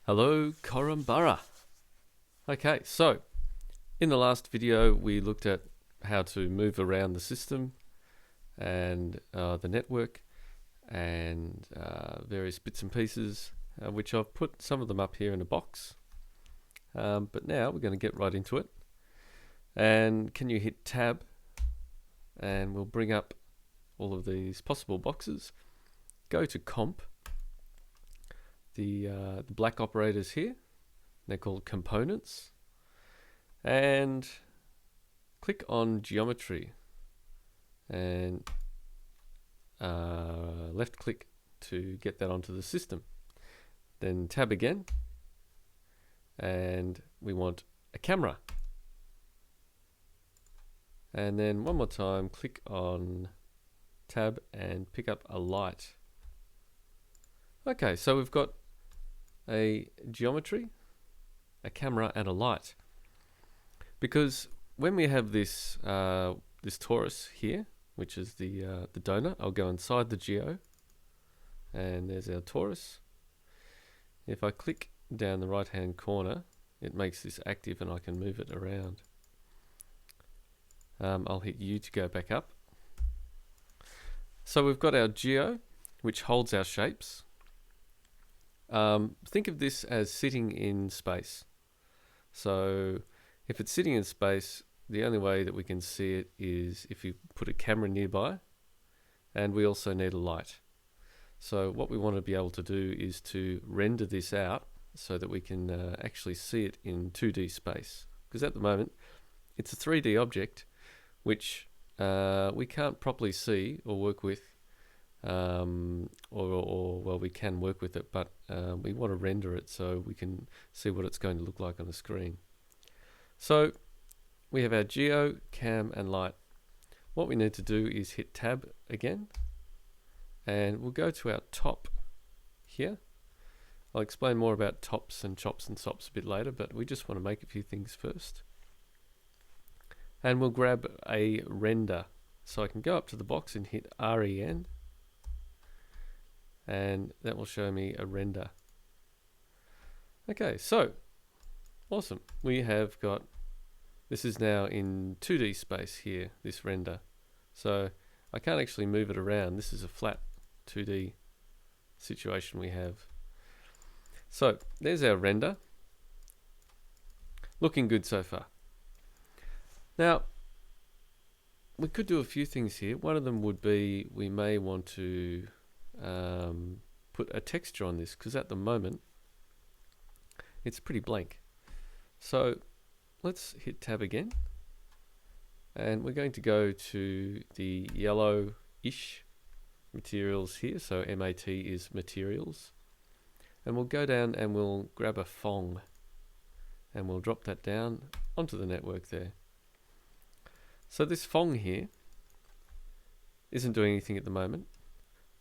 Hello, Korambara. Okay, so in the last video we looked at how to move around the system and the network and various bits and pieces, which I've put some of them up here in a box. But now we're going to get right into it. And can you hit tab and we'll bring up all of these possible boxes. Go to comp. The black operators here, they're called components, and click on geometry and left click to get that onto the system. Then tab again, and we want a camera, and then one more time click on tab and pick up a light. Okay, so we've got a geometry, a camera, and a light. Because when we have this this torus here, which is the donor, I'll go inside the geo, and there's our torus. If I click down the right hand corner, it makes this active and I can move it around. I'll hit U to go back up. So we've got our geo, which holds our shapes. Think of this as sitting in space. So if it's sitting in space, the only way that we can see it is if you put a camera nearby, and we also need a light. So what we want to be able to do is to render this out so that we can actually see it in 2D space. Because at the moment, it's a 3D object which we can't properly see or work with. Well, we can work with it, but we want to render it so we can see what it's going to look like on the screen. So we have our geo, cam, and light. What we need to do is hit tab again, and we'll go to our top here. I'll explain more about tops and chops and sops a bit later, but we just want to make a few things first. And we'll grab a render. So I can go up to the box and hit REN, and that will show me a render. Okay, so awesome. We have got, this is now in 2D space here, this render. So I can't actually move it around. This is a flat 2D situation we have. So there's our render. Looking good so far. Now, we could do a few things here. One of them would be we may want to put a texture on this, because at the moment it's pretty blank. So let's hit tab again, and we're going to go to the yellow-ish materials here. So MAT is materials, and we'll go down and we'll grab a Fong and we'll drop that down onto the network there. So this Fong here isn't doing anything at the moment,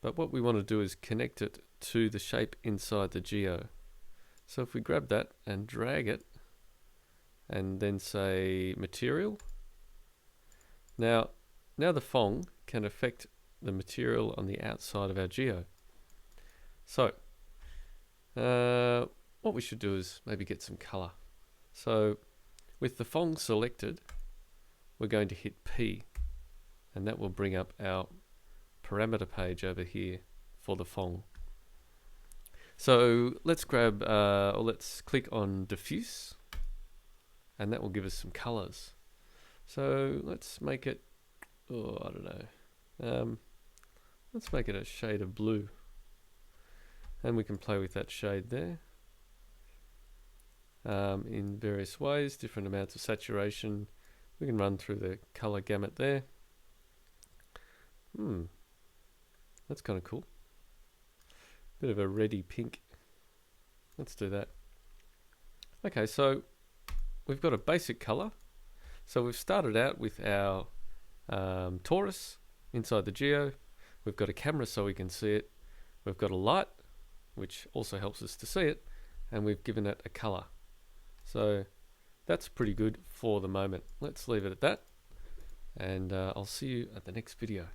but what we want to do is connect it to the shape inside the geo. So if we grab that and drag it and then say material, now the Fong can affect the material on the outside of our geo. So what we should do is maybe get some color. So with the Fong selected, we're going to hit P, and that will bring up our parameter page over here for the Fong. So let's grab, or let's click on diffuse, and that will give us some colors. So let's make it, oh, I don't know, let's make it a shade of blue, and we can play with that shade there in various ways, different amounts of saturation. We can run through the color gamut there. That's kind of cool. Bit of a reddy pink. Let's do that. Okay, so we've got a basic color. So we've started out with our torus inside the geo. We've got a camera so we can see it. We've got a light, which also helps us to see it. And we've given it a color. So that's pretty good for the moment. Let's leave it at that. And I'll see you at the next video.